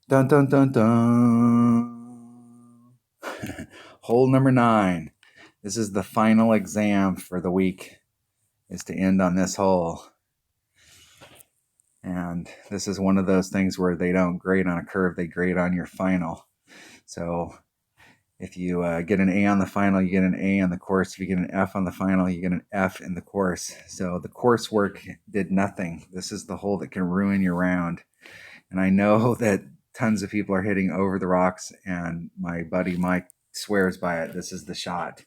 Dun dun dun dun. Hole number 9. This is the final exam for the week, is to end on this hole. And this is one of those things where they don't grade on a curve, they grade on your final. So if you get an A on the final, you get an A on the course. If you get an F on the final, you get an F in the course. So the coursework did nothing. This is the hole that can ruin your round. And I know that tons of people are hitting over the rocks, and my buddy Mike swears by it. This is the shot.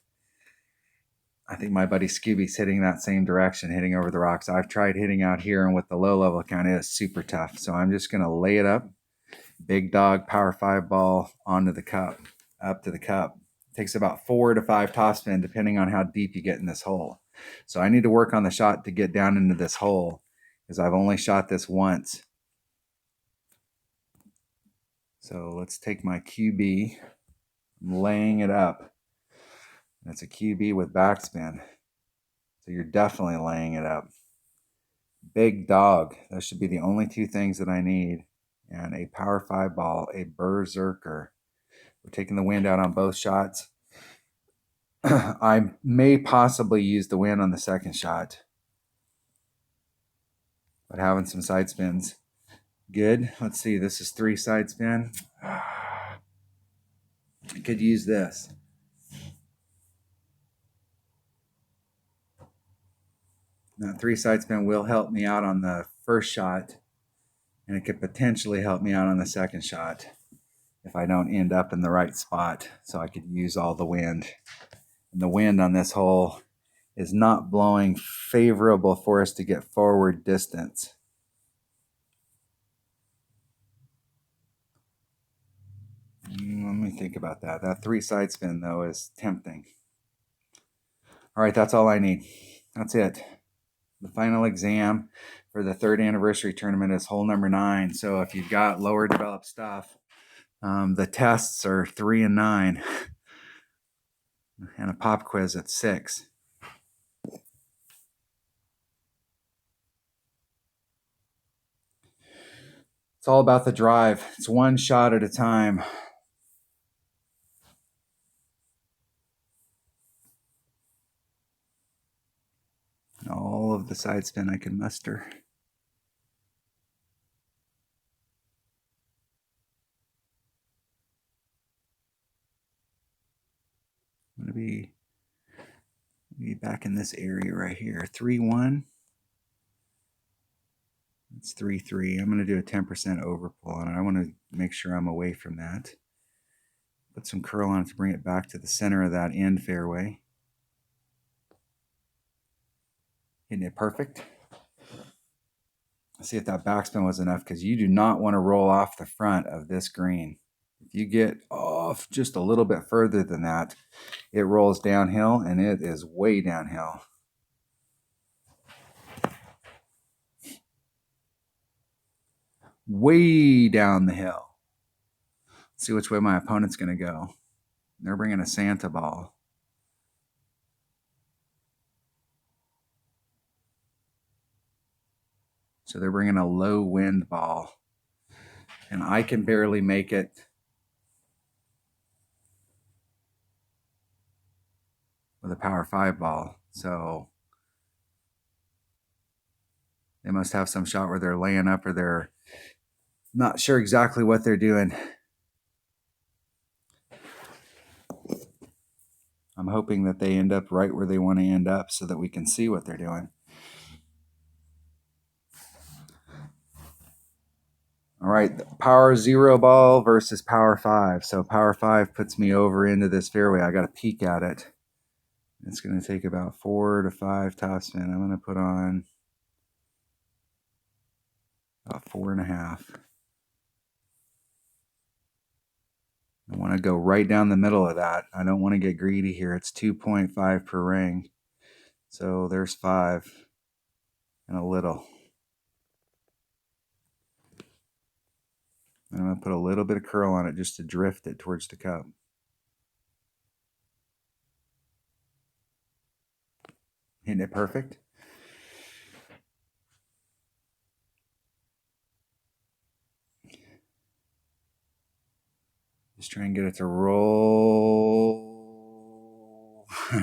I think my buddy Scooby's hitting that same direction, hitting over the rocks. I've tried hitting out here, and with the low level count, it is super tough. So I'm just going to lay it up. Big dog, power 5 ball onto the cup, up to the cup. It takes about 4 to 5 topspin, depending on how deep you get in this hole. So I need to work on the shot to get down into this hole, because I've only shot this once. So let's take my QB. I'm laying it up. That's a QB with backspin. So you're definitely laying it up. Big dog. Those should be the only 2 things that I need. And a power 5 ball, a berserker. We're taking the wind out on both shots. I may possibly use the wind on the second shot, but having some side spins. Good. Let's see. This is 3 side spin. I could use this. That 3 side spin will help me out on the first shot, and it could potentially help me out on the second shot if I don't end up in the right spot. So I could use all the wind. And the wind on this hole is not blowing favorable for us to get forward distance. Let me think about that. That 3 side spin, though, is tempting. All right, that's all I need. That's it. The final exam for the 3rd anniversary tournament is hole number 9. So if you've got lower developed stuff, the tests are 3 and 9, and a pop quiz at 6. It's all about the drive. It's one shot at a time. All of the side spin I can muster. I'm going to be back in this area right here. 3-1. It's 3-3. I'm going to do a 10% overpull, and I want to make sure I'm away from that. Put some curl on it to bring it back to the center of that end fairway. Hitting it perfect. Let's see if that backspin was enough, because you do not want to roll off the front of this green. If you get off just a little bit further than that, it rolls downhill, and it is way downhill. Way down the hill. Let's see which way my opponent's going to go. They're bringing a Santa ball. So they're bringing a low wind ball. And I can barely make it. With a power 5 ball. So they must have some shot where they're laying up, or they're not sure exactly what they're doing. I'm hoping that they end up right where they want to end up so that we can see what they're doing. All right, power 0 ball versus power 5. So power 5 puts me over into this fairway. I got to peek at it. It's going to take about 4 to 5 topspin. I'm going to put on about 4.5. I want to go right down the middle of that. I don't want to get greedy here. It's 2.5 per ring. So there's 5 and a little. And I'm going to put a little bit of curl on it just to drift it towards the cup. Hitting it perfect. Just try and get it to roll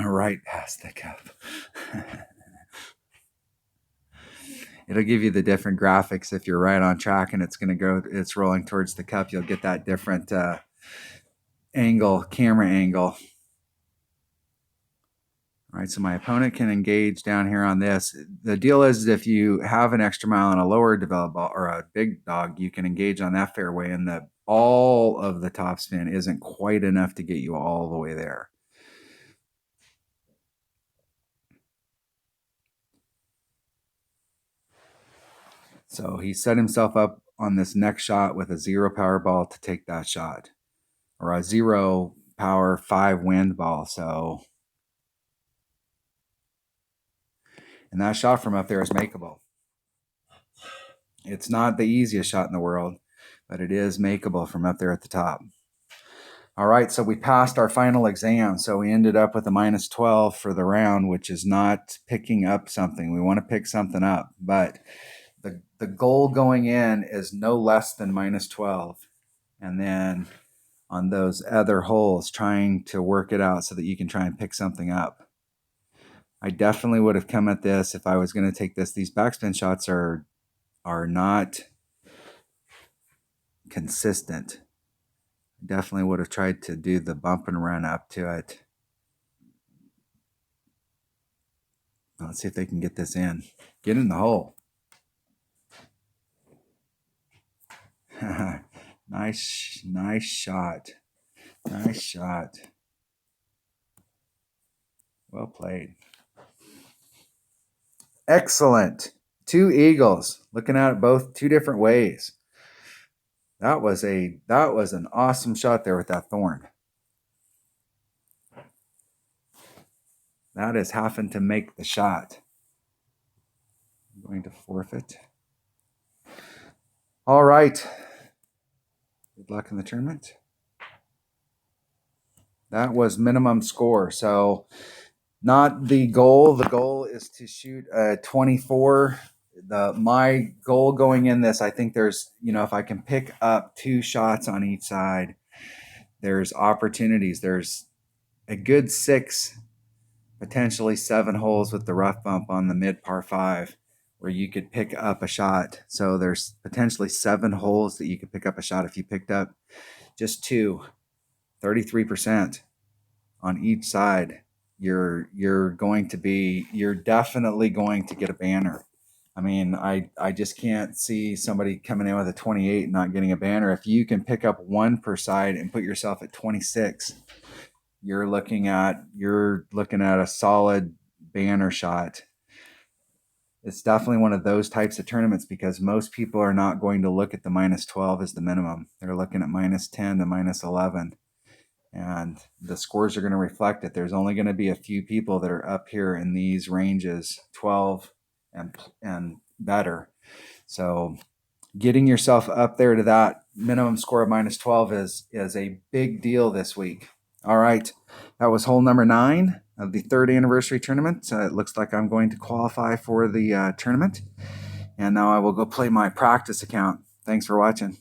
right past the cup. It'll give you the different graphics. If you're right on track and it's rolling towards the cup, you'll get that different camera angle. All right, so my opponent can engage down here on this. The deal is if you have an extra mile and a lower developed ball or a big dog, you can engage on that fairway, and all of the topspin isn't quite enough to get you all the way there. So he set himself up on this next shot with a 0 power ball to take that shot, or a 0 power 5 wind ball. So, and that shot from up there is makeable. It's not the easiest shot in the world, but it is makeable from up there at the top. All right, so we passed our final exam. So we ended up with a -12 for the round, which is not picking up something. We want to pick something up, but the goal going in is no less than -12. And then on those other holes, trying to work it out so that you can try and pick something up. I definitely would have come at this if I was going to take this. These backspin shots are not consistent. Definitely would have tried to do the bump and run up to it. Let's see if they can get this in. Get in the hole. Nice shot. Nice shot. Well played. Excellent. 2 eagles. Looking at it both 2 different ways. That was an awesome shot there with that thorn. That is having to make the shot. I'm going to forfeit. All right. Good luck in the tournament. That was minimum score. So not the goal. The goal is to shoot a 24. My goal going in this, I think there's, if I can pick up 2 shots on each side, there's opportunities. There's a good 6, potentially 7 holes with the rough bump on the mid par 5 where you could pick up a shot. So there's potentially 7 holes that you could pick up a shot. If you picked up just 2, 33% on each side, you're definitely going to get a banner. I mean, I just can't see somebody coming in with a 28 and not getting a banner. If you can pick up 1 per side and put yourself at 26, you're looking at a solid banner shot. It's definitely one of those types of tournaments because most people are not going to look at the -12 as the minimum. They're looking at -10 to -11. And the scores are going to reflect it. There's only going to be a few people that are up here in these ranges, 12 and better. So getting yourself up there to that minimum score of -12 is a big deal this week. All right, that was hole number 9 of the 3rd anniversary tournament. It looks like I'm going to qualify for the tournament. And now I will go play my practice account. Thanks for watching.